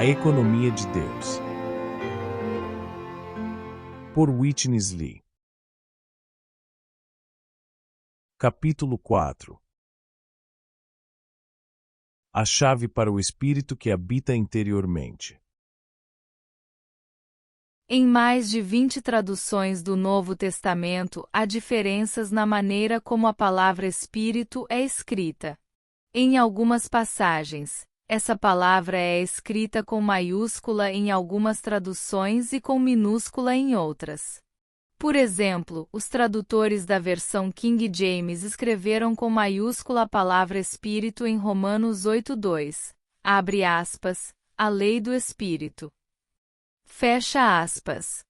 A economia de Deus. Por Whitney Lee. Capítulo 4. A chave para o espírito que habita interiormente. Em mais de 20 traduções do Novo Testamento, há diferenças na maneira como a palavra espírito é escrita. Em algumas passagens, essa palavra é escrita com maiúscula em algumas traduções e com minúscula em outras. Por exemplo, os tradutores da versão King James escreveram com maiúscula a palavra espírito em Romanos 8:2. Abre aspas, a lei do espírito. Fecha aspas.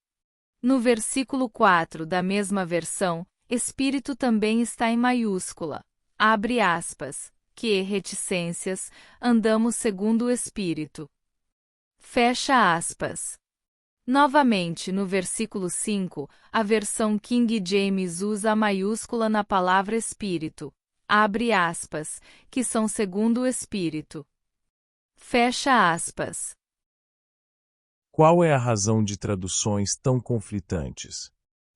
No versículo 4 da mesma versão, espírito também está em maiúscula. Abre aspas, que reticências, andamos segundo o espírito. Fecha aspas. Novamente, no versículo 5, a versão King James usa a maiúscula na palavra espírito. Abre aspas, que são segundo o espírito. Fecha aspas. Qual é a razão de traduções tão conflitantes?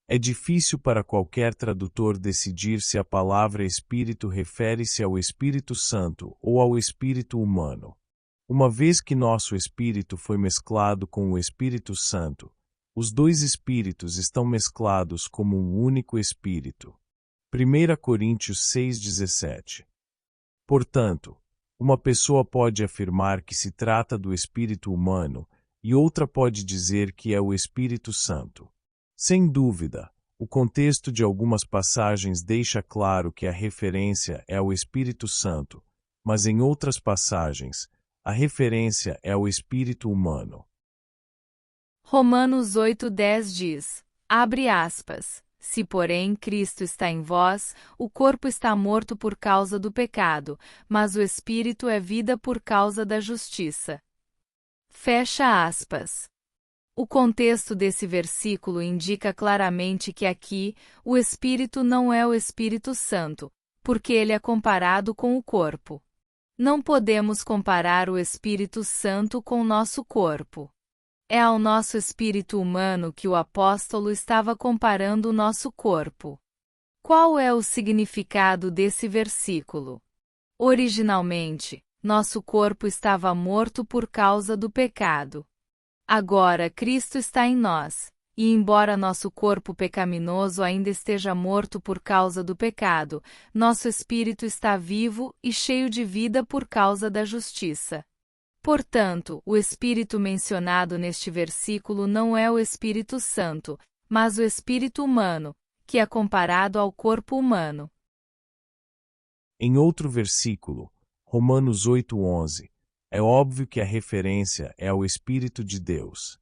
É difícil para qualquer tradutor decidir se a palavra espírito refere-se ao Espírito Santo ou ao espírito humano. Uma vez que nosso espírito foi mesclado com o Espírito Santo, os dois espíritos estão mesclados como um único espírito. 1 Coríntios 6:17. Portanto, uma pessoa pode afirmar que se trata do espírito humano, e outra pode dizer que é o Espírito Santo. Sem dúvida, o contexto de algumas passagens deixa claro que a referência é ao Espírito Santo, mas em outras passagens, a referência é ao espírito humano. Romanos 8:10 diz, abre aspas, se porém Cristo está em vós, o corpo está morto por causa do pecado, mas o espírito é vida por causa da justiça. Fecha aspas. O contexto desse versículo indica claramente que aqui, o Espírito não é o Espírito Santo, porque ele é comparado com o corpo. Não podemos comparar o Espírito Santo com nosso corpo. É ao nosso espírito humano que o apóstolo estava comparando o nosso corpo. Qual é o significado desse versículo? Originalmente, nosso corpo estava morto por causa do pecado. Agora Cristo está em nós, e embora nosso corpo pecaminoso ainda esteja morto por causa do pecado, nosso espírito está vivo e cheio de vida por causa da justiça. Portanto, o espírito mencionado neste versículo não é o Espírito Santo, mas o espírito humano, que é comparado ao corpo humano. Em outro versículo, Romanos 8:11, é óbvio que a referência é ao Espírito de Deus.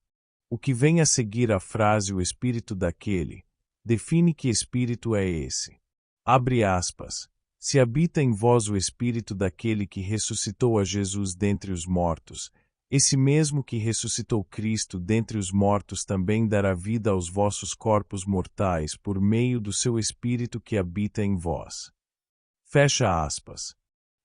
O que vem a seguir a frase o Espírito daquele, define que Espírito é esse. Abre aspas, se habita em vós o Espírito daquele que ressuscitou a Jesus dentre os mortos, esse mesmo que ressuscitou Cristo dentre os mortos também dará vida aos vossos corpos mortais por meio do seu Espírito que habita em vós. Fecha aspas.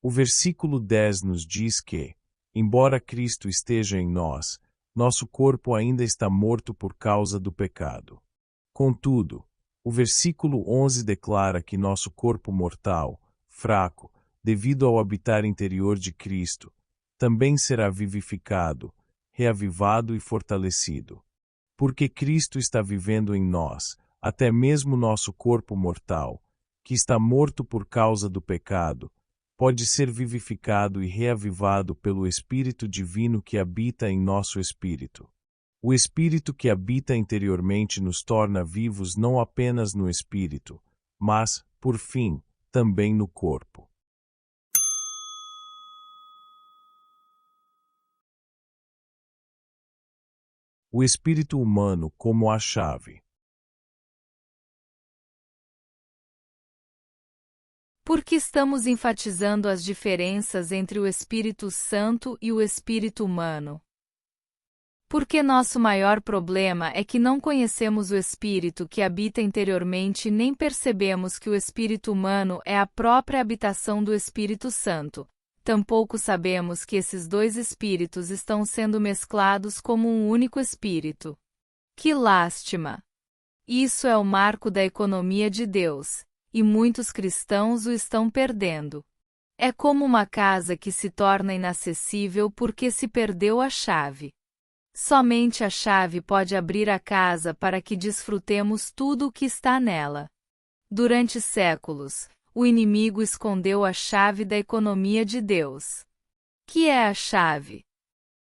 O versículo 10 nos diz que, embora Cristo esteja em nós, nosso corpo ainda está morto por causa do pecado. Contudo, o versículo 11 declara que nosso corpo mortal, fraco, devido ao habitar interior de Cristo, também será vivificado, reavivado e fortalecido. Porque Cristo está vivendo em nós, até mesmo nosso corpo mortal, que está morto por causa do pecado, pode ser vivificado e reavivado pelo Espírito Divino que habita em nosso espírito. O Espírito que habita interiormente nos torna vivos não apenas no espírito, mas, por fim, também no corpo. O espírito humano como a chave. Por que estamos enfatizando as diferenças entre o Espírito Santo e o espírito humano? Porque nosso maior problema é que não conhecemos o Espírito que habita interiormente nem percebemos que o espírito humano é a própria habitação do Espírito Santo. tampouco sabemos que esses dois espíritos estão sendo mesclados como um único espírito. Que lástima! Isso é o marco da economia de Deus, e muitos cristãos o estão perdendo. É como uma casa que se torna inacessível porque se perdeu a chave. Somente a chave pode abrir a casa para que desfrutemos tudo o que está nela. Durante séculos, o inimigo escondeu a chave da economia de Deus. Que é a chave?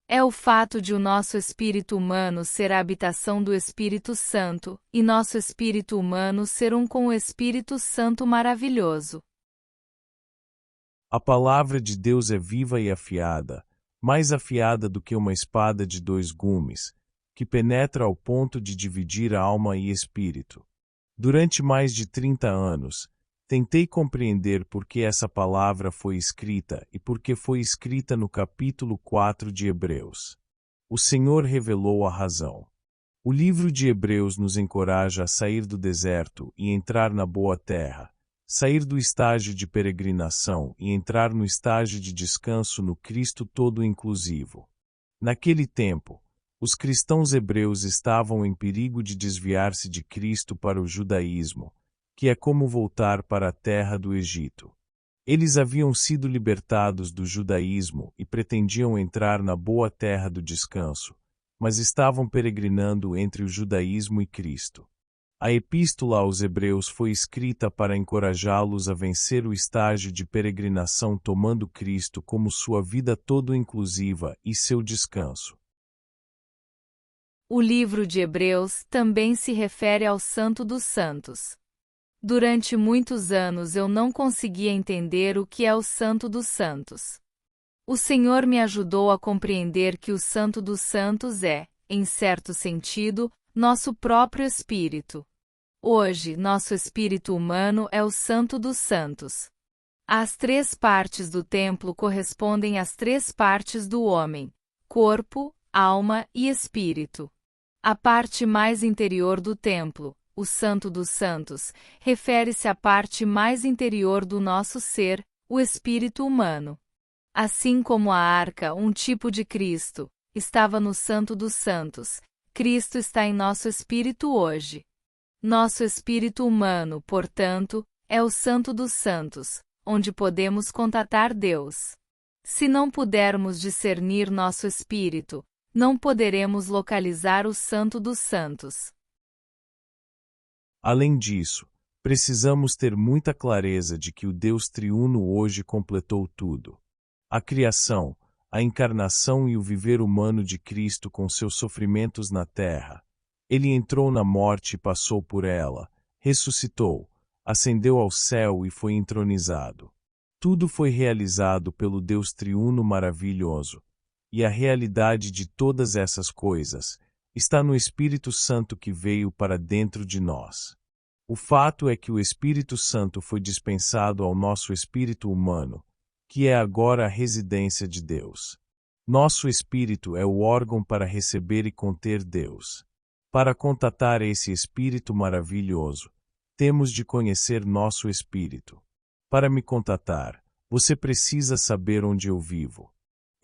É o fato de o nosso espírito humano ser a habitação do Espírito Santo, e nosso espírito humano ser um com o Espírito Santo maravilhoso. A palavra de Deus é viva e afiada, mais afiada do que uma espada de dois gumes, que penetra ao ponto de dividir alma e espírito. Durante mais de 30 anos, tentei compreender por que essa palavra foi escrita e por que foi escrita no capítulo 4 de Hebreus. O Senhor revelou a razão. O livro de Hebreus nos encoraja a sair do deserto e entrar na boa terra, sair do estágio de peregrinação e entrar no estágio de descanso no Cristo todo inclusivo. Naquele tempo, os cristãos hebreus estavam em perigo de desviar-se de Cristo para o judaísmo, que é como voltar para a terra do Egito. Eles haviam sido libertados do judaísmo e pretendiam entrar na boa terra do descanso, mas estavam peregrinando entre o judaísmo e Cristo. A epístola aos Hebreus foi escrita para encorajá-los a vencer o estágio de peregrinação tomando Cristo como sua vida todo inclusiva e seu descanso. O livro de Hebreus também se refere ao Santo dos Santos. Durante muitos anos eu não conseguia entender o que é o Santo dos Santos. O Senhor me ajudou a compreender que o Santo dos Santos é, em certo sentido, nosso próprio espírito. Hoje, nosso espírito humano é o Santo dos Santos. As três partes do templo correspondem às três partes do homem: corpo, alma e espírito. A parte mais interior do templo, o Santo dos Santos, refere-se à parte mais interior do nosso ser, o espírito humano. Assim como a arca, um tipo de Cristo, estava no Santo dos Santos, Cristo está em nosso espírito hoje. Nosso espírito humano, portanto, é o Santo dos Santos, onde podemos contatar Deus. Se não pudermos discernir nosso espírito, não poderemos localizar o Santo dos Santos. Além disso, precisamos ter muita clareza de que o Deus triuno hoje completou tudo. A criação, a encarnação e o viver humano de Cristo com seus sofrimentos na terra. Ele entrou na morte e passou por ela, ressuscitou, ascendeu ao céu e foi entronizado. Tudo foi realizado pelo Deus triuno maravilhoso. E a realidade de todas essas coisas está no Espírito Santo que veio para dentro de nós. O fato é que o Espírito Santo foi dispensado ao nosso espírito humano, que é agora a residência de Deus. Nosso espírito é o órgão para receber e conter Deus. Para contatar esse Espírito maravilhoso, temos de conhecer nosso espírito. Para me contatar, você precisa saber onde eu vivo.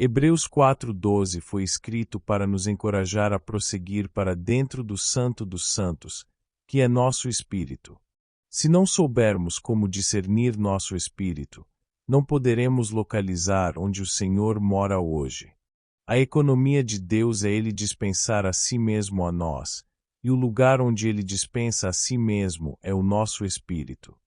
Hebreus 4:12 foi escrito para nos encorajar a prosseguir para dentro do Santo dos Santos, que é nosso espírito. Se não soubermos como discernir nosso espírito, não poderemos localizar onde o Senhor mora hoje. A economia de Deus é Ele dispensar a si mesmo a nós, e o lugar onde Ele dispensa a si mesmo é o nosso espírito.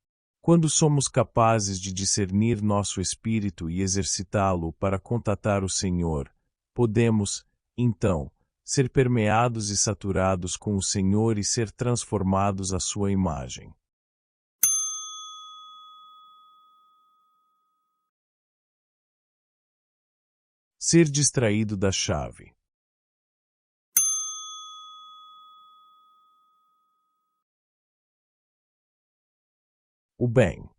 Quando somos capazes de discernir nosso espírito e exercitá-lo para contatar o Senhor, podemos, então, ser permeados e saturados com o Senhor e ser transformados à sua imagem. Ser distraído da chave. O bem.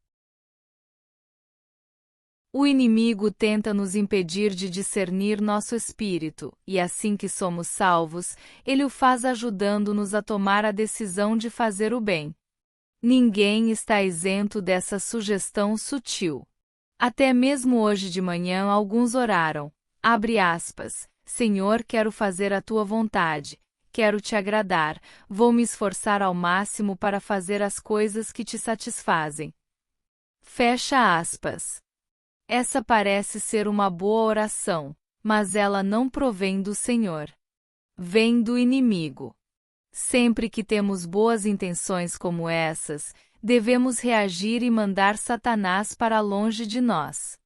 O inimigo tenta nos impedir de discernir nosso espírito, e assim que somos salvos, ele o faz ajudando-nos a tomar a decisão de fazer o bem. Ninguém está isento dessa sugestão sutil. Até mesmo hoje de manhã alguns oraram. Abre aspas. Senhor, quero fazer a tua vontade. Quero te agradar. Vou me esforçar ao máximo para fazer as coisas que te satisfazem. Fecha aspas. Essa parece ser uma boa oração, mas ela não provém do Senhor. Vem do inimigo. Sempre que temos boas intenções como essas, devemos reagir e mandar Satanás para longe de nós.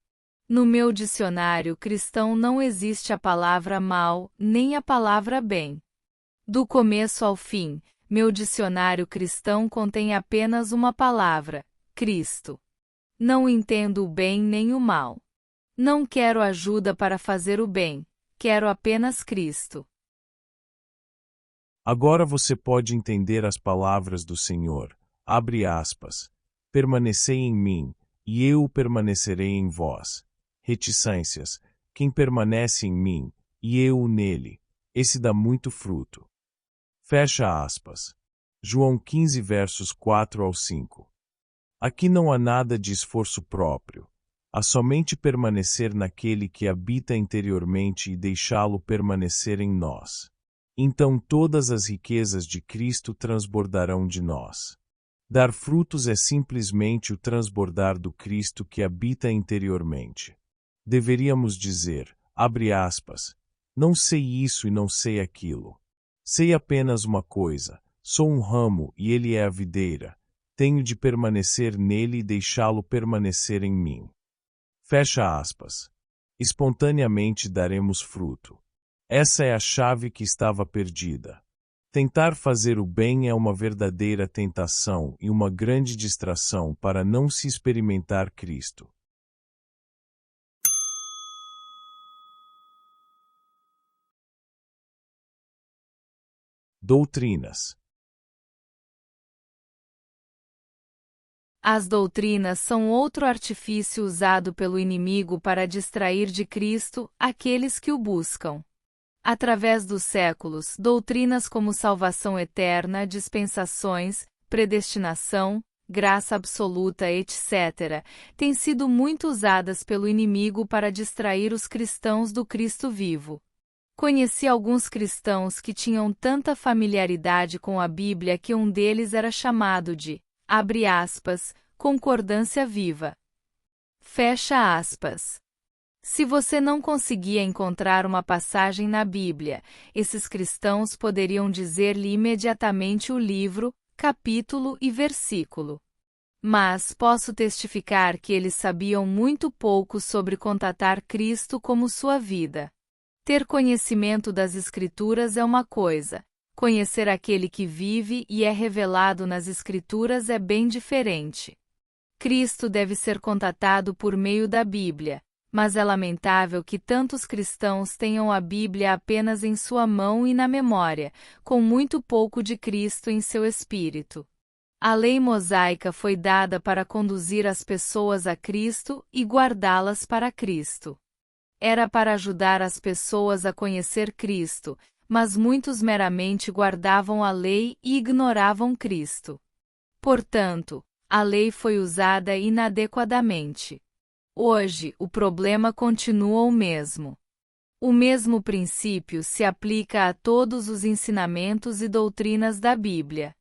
No meu dicionário cristão não existe a palavra mal, nem a palavra bem. Do começo ao fim, meu dicionário cristão contém apenas uma palavra: Cristo. Não entendo o bem nem o mal. Não quero ajuda para fazer o bem, quero apenas Cristo. Agora você pode entender as palavras do Senhor. Abre aspas. Permanecei em mim, e eu permanecerei em vós. Reticências. Quem permanece em mim, e eu nele, esse dá muito fruto. Fecha aspas. João 15 versos 4 ao 5. Aqui não há nada de esforço próprio. Há somente permanecer naquele que habita interiormente e deixá-lo permanecer em nós. Então todas as riquezas de Cristo transbordarão de nós. Dar frutos é simplesmente o transbordar do Cristo que habita interiormente. Deveríamos dizer, abre aspas, não sei isso e não sei aquilo. Sei apenas uma coisa, sou um ramo e ele é a videira. Tenho de permanecer nele e deixá-lo permanecer em mim. Fecha aspas. Espontaneamente daremos fruto. Essa é a chave que estava perdida. Tentar fazer o bem é uma verdadeira tentação e uma grande distração para não se experimentar Cristo. Doutrinas. As doutrinas são outro artifício usado pelo inimigo para distrair de Cristo aqueles que o buscam. Através dos séculos, doutrinas como salvação eterna, dispensações, predestinação, graça absoluta, etc., têm sido muito usadas pelo inimigo para distrair os cristãos do Cristo vivo. Conheci alguns cristãos que tinham tanta familiaridade com a Bíblia que um deles era chamado de, abre aspas, concordância viva. Fecha aspas. Se você não conseguia encontrar uma passagem na Bíblia, esses cristãos poderiam dizer-lhe imediatamente o livro, capítulo e versículo. Mas posso testificar que eles sabiam muito pouco sobre contatar Cristo como sua vida. Ter conhecimento das Escrituras é uma coisa, conhecer aquele que vive e é revelado nas Escrituras é bem diferente. Cristo deve ser contatado por meio da Bíblia. Mas é lamentável que tantos cristãos tenham a Bíblia apenas em sua mão e na memória, com muito pouco de Cristo em seu espírito. A lei mosaica foi dada para conduzir as pessoas a Cristo e guardá-las para Cristo. Era para ajudar as pessoas a conhecer Cristo, mas muitos meramente guardavam a lei e ignoravam Cristo. Portanto, a lei foi usada inadequadamente. Hoje, o problema continua o mesmo. O mesmo princípio se aplica a todos os ensinamentos e doutrinas da Bíblia.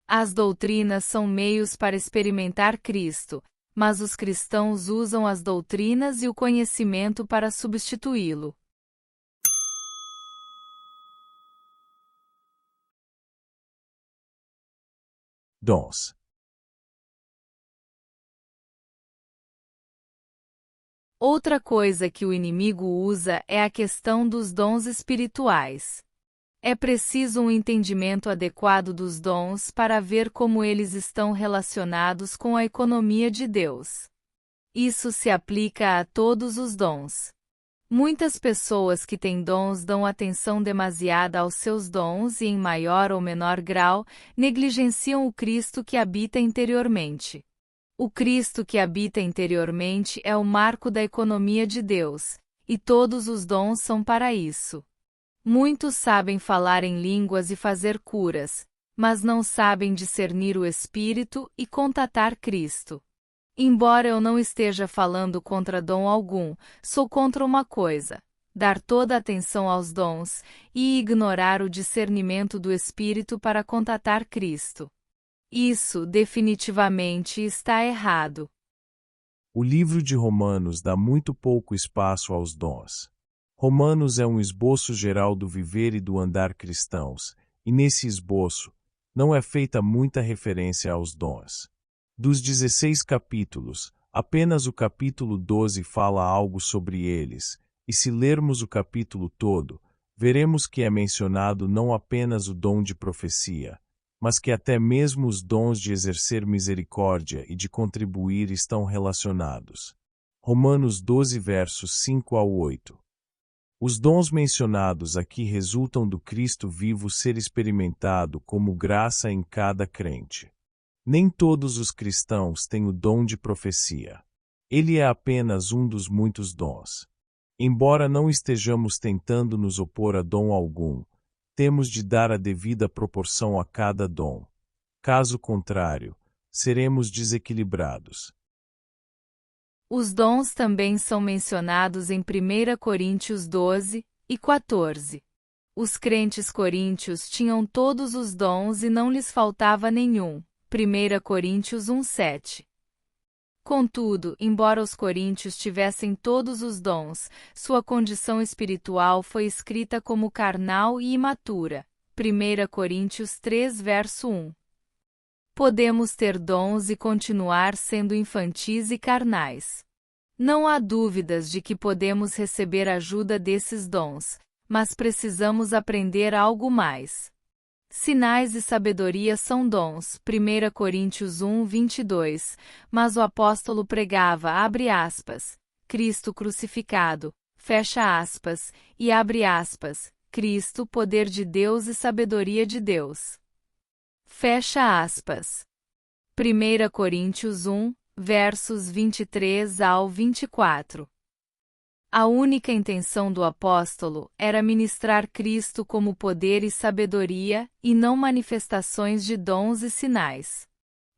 As doutrinas são meios para experimentar Cristo, mas os cristãos usam as doutrinas e o conhecimento para substituí-lo. Dons. Outra coisa que o inimigo usa é a questão dos dons espirituais. É preciso um entendimento adequado dos dons para ver como eles estão relacionados com a economia de Deus. Isso se aplica a todos os dons. Muitas pessoas que têm dons dão atenção demasiada aos seus dons e, em maior ou menor grau, negligenciam o Cristo que habita interiormente. O Cristo que habita interiormente é o marco da economia de Deus, e todos os dons são para isso. Muitos sabem falar em línguas e fazer curas, mas não sabem discernir o Espírito e contatar Cristo. Embora eu não esteja falando contra dom algum, sou contra uma coisa: dar toda a atenção aos dons e ignorar o discernimento do Espírito para contatar Cristo. Isso definitivamente está errado. O livro de Romanos dá muito pouco espaço aos dons. Romanos é um esboço geral do viver e do andar cristãos, e nesse esboço, não é feita muita referência aos dons. Dos 16 capítulos, apenas o capítulo 12 fala algo sobre eles, e se lermos o capítulo todo, veremos que é mencionado não apenas o dom de profecia, mas que até mesmo os dons de exercer misericórdia e de contribuir estão relacionados. Romanos 12 versos 5 ao 8. Os dons mencionados aqui resultam do Cristo vivo ser experimentado como graça em cada crente. Nem todos os cristãos têm o dom de profecia. Ele é apenas um dos muitos dons. Embora não estejamos tentando nos opor a dom algum, temos de dar a devida proporção a cada dom. Caso contrário, seremos desequilibrados. Os dons também são mencionados em 1 Coríntios 12 e 14. Os crentes coríntios tinham todos os dons e não lhes faltava nenhum. 1 Coríntios 1:7. Contudo, embora os coríntios tivessem todos os dons, sua condição espiritual foi escrita como carnal e imatura. 1 Coríntios 3 verso 1. Podemos ter dons e continuar sendo infantis e carnais. Não há dúvidas de que podemos receber ajuda desses dons, mas precisamos aprender algo mais. Sinais e sabedoria são dons, 1 Coríntios 1, 22, mas o apóstolo pregava, abre aspas, Cristo crucificado, fecha aspas, e abre aspas, Cristo, poder de Deus e sabedoria de Deus. Fecha aspas. 1 Coríntios 1, versos 23 ao 24. A única intenção do apóstolo era ministrar Cristo como poder e sabedoria, e não manifestações de dons e sinais.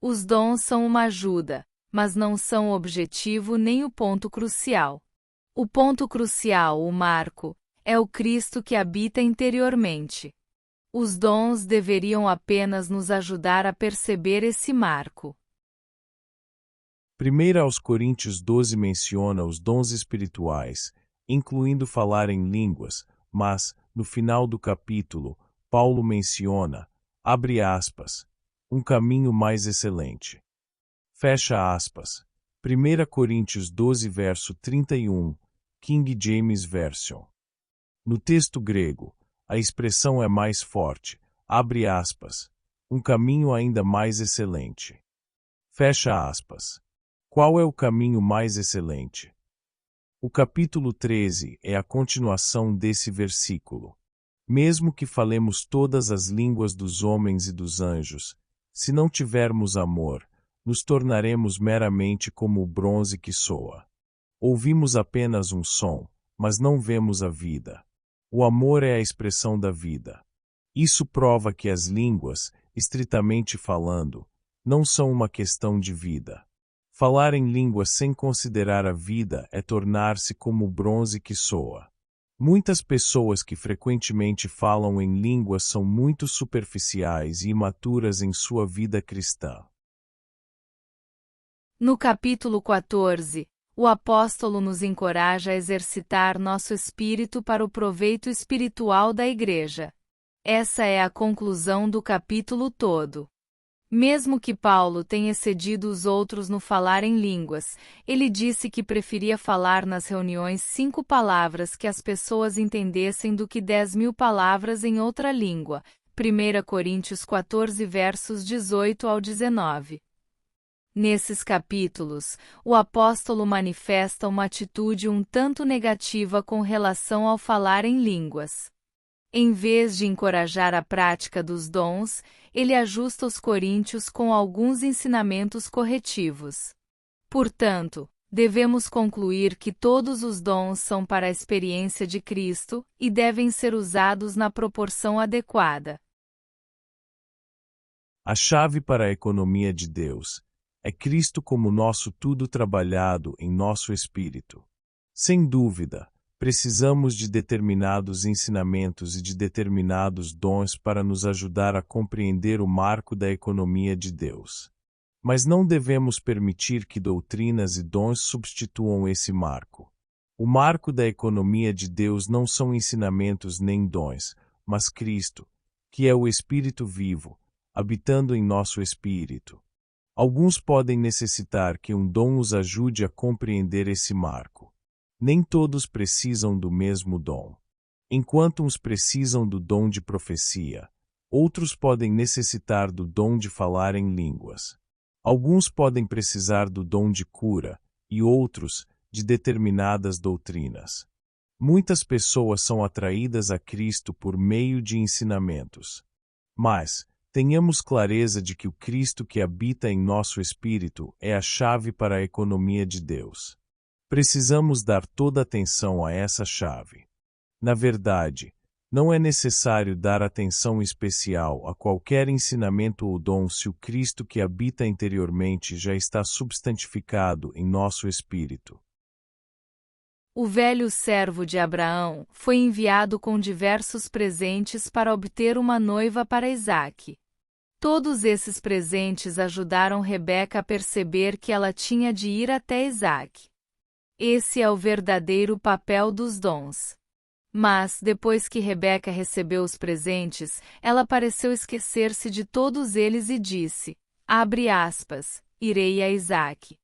Os dons são uma ajuda, mas não são o objetivo nem o ponto crucial. O ponto crucial, o marco, é o Cristo que habita interiormente. Os dons deveriam apenas nos ajudar a perceber esse marco. 1 aos Coríntios 12 menciona os dons espirituais, incluindo falar em línguas, mas, no final do capítulo, Paulo menciona, abre aspas, um caminho mais excelente. Fecha aspas. 1 Coríntios 12 verso 31, King James Version. No texto grego, a expressão é mais forte, abre aspas, um caminho ainda mais excelente. Fecha aspas. Qual é o caminho mais excelente? O capítulo 13 é a continuação desse versículo. Mesmo que falemos todas as línguas dos homens e dos anjos, se não tivermos amor, nos tornaremos meramente como o bronze que soa. Ouvimos apenas um som, mas não vemos a vida. O amor é a expressão da vida. Isso prova que as línguas, estritamente falando, não são uma questão de vida. Falar em línguas sem considerar a vida é tornar-se como o bronze que soa. Muitas pessoas que frequentemente falam em línguas são muito superficiais e imaturas em sua vida cristã. No capítulo 14, o apóstolo nos encoraja a exercitar nosso espírito para o proveito espiritual da igreja. Essa é a conclusão do capítulo todo. Mesmo que Paulo tenha excedido os outros no falar em línguas, ele disse que preferia falar nas reuniões 5 palavras que as pessoas entendessem do que 10.000 palavras em outra língua. 1 Coríntios 14 versos 18 ao 19. Nesses capítulos, o apóstolo manifesta uma atitude um tanto negativa com relação ao falar em línguas. Em vez de encorajar a prática dos dons, ele ajusta os coríntios com alguns ensinamentos corretivos. Portanto, devemos concluir que todos os dons são para a experiência de Cristo e devem ser usados na proporção adequada. A chave para a economia de Deus É Cristo como nosso tudo trabalhado em nosso espírito. Sem dúvida, precisamos de determinados ensinamentos e de determinados dons para nos ajudar a compreender o marco da economia de Deus. Mas não devemos permitir que doutrinas e dons substituam esse marco. O marco da economia de Deus não são ensinamentos nem dons, mas Cristo, que é o Espírito vivo, habitando em nosso espírito. Alguns podem necessitar que um dom os ajude a compreender esse marco. Nem todos precisam do mesmo dom. Enquanto uns precisam do dom de profecia, outros podem necessitar do dom de falar em línguas. Alguns podem precisar do dom de cura, e outros, de determinadas doutrinas. Muitas pessoas são atraídas a Cristo por meio de ensinamentos. Mas, tenhamos clareza de que o Cristo que habita em nosso espírito é a chave para a economia de Deus. Precisamos dar toda atenção a essa chave. Na verdade, não é necessário dar atenção especial a qualquer ensinamento ou dom se o Cristo que habita interiormente já está substantificado em nosso espírito. O velho servo de Abraão foi enviado com diversos presentes para obter uma noiva para Isaque. Todos esses presentes ajudaram Rebeca a perceber que ela tinha de ir até Isaque. Esse é o verdadeiro papel dos dons. Mas, depois que Rebeca recebeu os presentes, ela pareceu esquecer-se de todos eles e disse, abre aspas, irei a Isaque.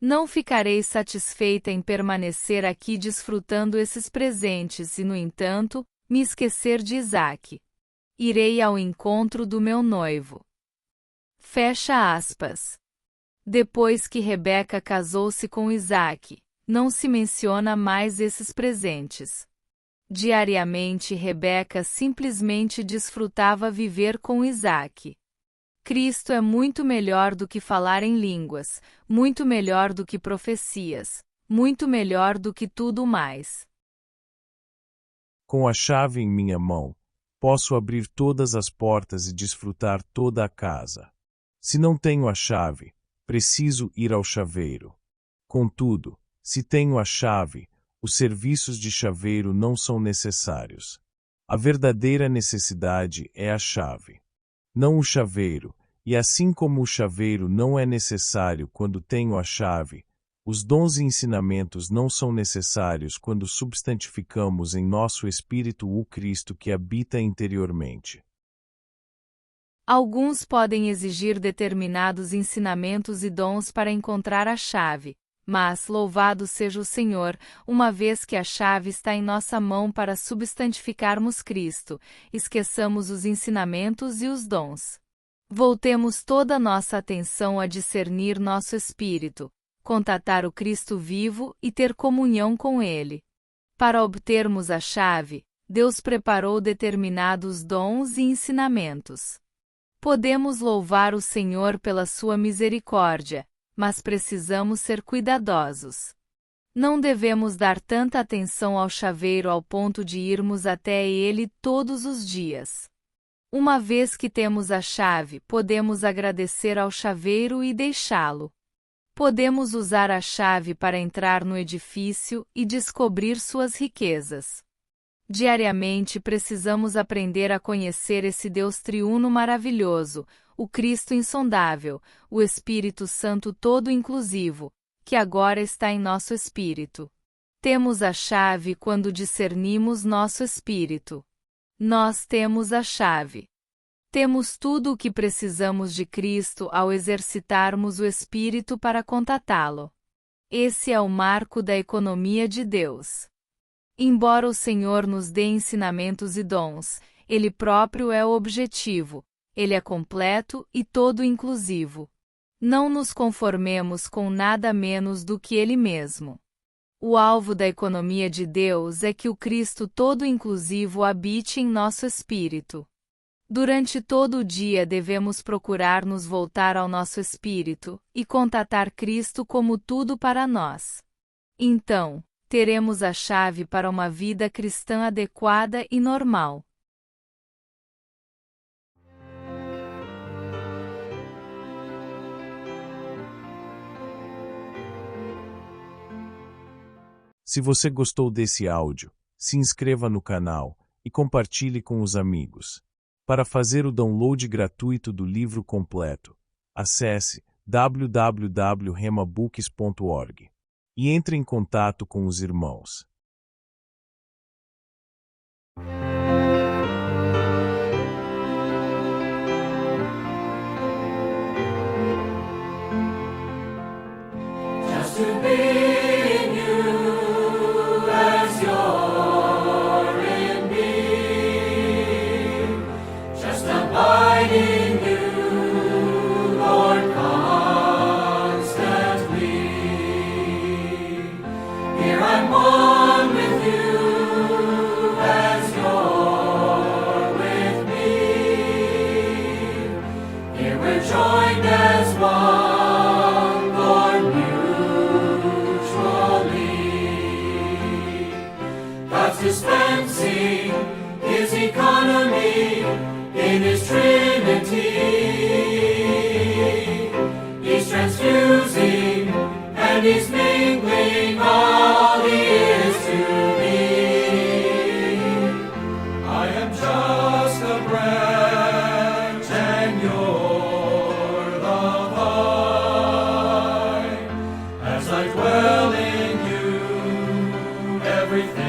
Não ficarei satisfeita em permanecer aqui desfrutando esses presentes e, no entanto, me esquecer de Isaque. Irei ao encontro do meu noivo. Fecha aspas. Depois que Rebeca casou-se com Isaque, não se menciona mais esses presentes. Diariamente Rebeca simplesmente desfrutava viver com Isaque. Cristo é muito melhor do que falar em línguas, muito melhor do que profecias, muito melhor do que tudo mais. Com a chave em minha mão, posso abrir todas as portas e desfrutar toda a casa. Se não tenho a chave, preciso ir ao chaveiro. Contudo, se tenho a chave, os serviços de chaveiro não são necessários. A verdadeira necessidade é a chave, não o chaveiro, e assim como o chaveiro não é necessário quando tenho a chave, os dons e ensinamentos não são necessários quando substantificamos em nosso espírito o Cristo que habita interiormente. Alguns podem exigir determinados ensinamentos e dons para encontrar a chave, mas louvado seja o Senhor, uma vez que a chave está em nossa mão para substantificarmos Cristo, esqueçamos os ensinamentos e os dons. Voltemos toda nossa atenção a discernir nosso espírito, contatar o Cristo vivo e ter comunhão com Ele. Para obtermos a chave, Deus preparou determinados dons e ensinamentos. Podemos louvar o Senhor pela sua misericórdia, mas precisamos ser cuidadosos. Não devemos dar tanta atenção ao chaveiro ao ponto de irmos até ele todos os dias. Uma vez que temos a chave, podemos agradecer ao chaveiro e deixá-lo. Podemos usar a chave para entrar no edifício e descobrir suas riquezas. Diariamente precisamos aprender a conhecer esse Deus triuno maravilhoso, o Cristo insondável, o Espírito Santo todo-inclusivo, que agora está em nosso espírito. Temos a chave quando discernimos nosso espírito. Nós temos a chave. Temos tudo o que precisamos de Cristo ao exercitarmos o Espírito para contatá-lo. Esse é o marco da economia de Deus. Embora o Senhor nos dê ensinamentos e dons, Ele próprio é o objetivo, Ele é completo e todo-inclusivo. Não nos conformemos com nada menos do que Ele mesmo. O alvo da economia de Deus é que o Cristo todo-inclusivo habite em nosso espírito. Durante todo o dia devemos procurar nos voltar ao nosso espírito e contatar Cristo como tudo para nós. Então, teremos a chave para uma vida cristã adequada e normal. Se você gostou desse áudio, se inscreva no canal e compartilhe com os amigos. Para fazer o download gratuito do livro completo, acesse www.remabooks.org e entre em contato com os irmãos. Just to be in you as you're in me, just abide in you, Lord, constantly. Here I'm one with you as you're with me. Here we're joined as one. Dispensing His economy in His Trinity. He's transfusing and He's mingling all He is to me. I am just a branch and you're the vine. As I dwell in you, everything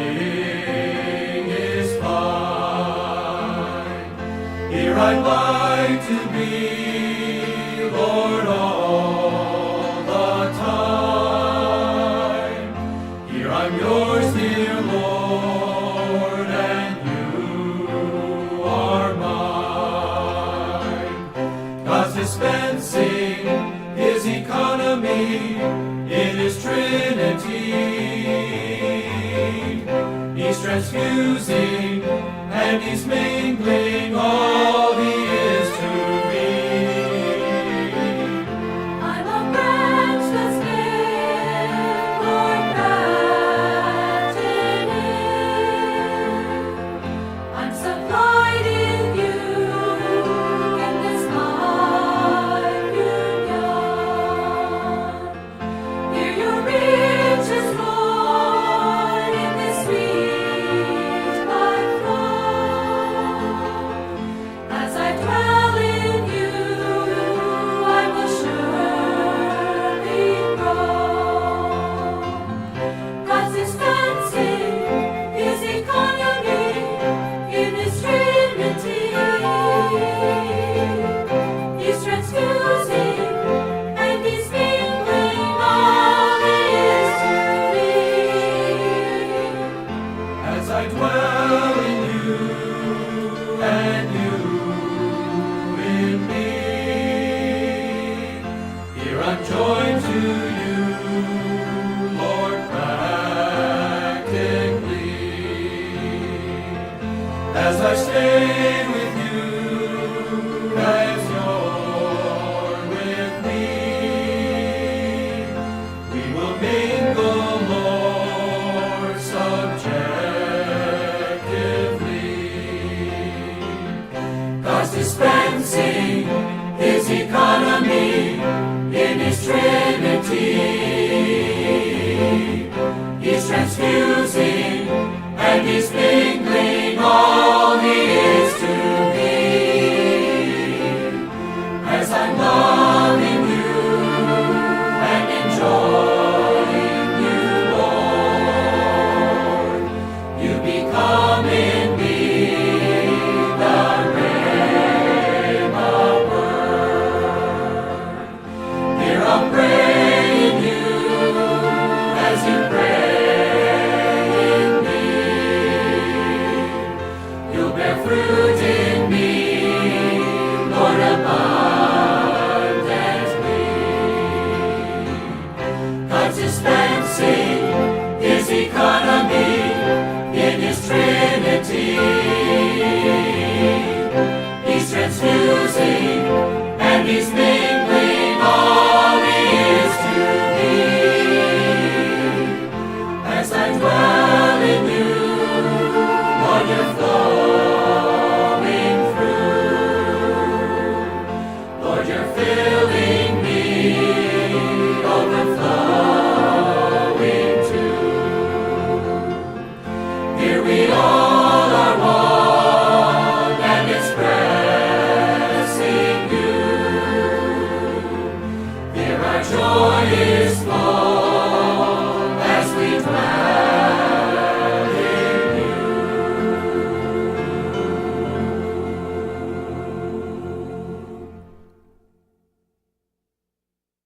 I'd like to be, Lord, all the time. Here I'm yours, dear Lord, and you are mine. God's dispensing His economy in His Trinity. He's transfusing and He's mingling all He is to me. I'm a branch that's in Lord grafted in. I'm supplied in you in this life union. Here your riches, Lord, in this sweet life flow. As I dwell in you, I will surely grow. God's dispensing His economy in His Trinity. He's transfusing and He's mingling all He is to me. As I dwell in you and you in me, here I'm joined to you, Lord, practically. As I stay with you, as you're with me, we will mingle, Lord, subjectively. God's dispensing His economy in His Trinity. He's transfusing and He's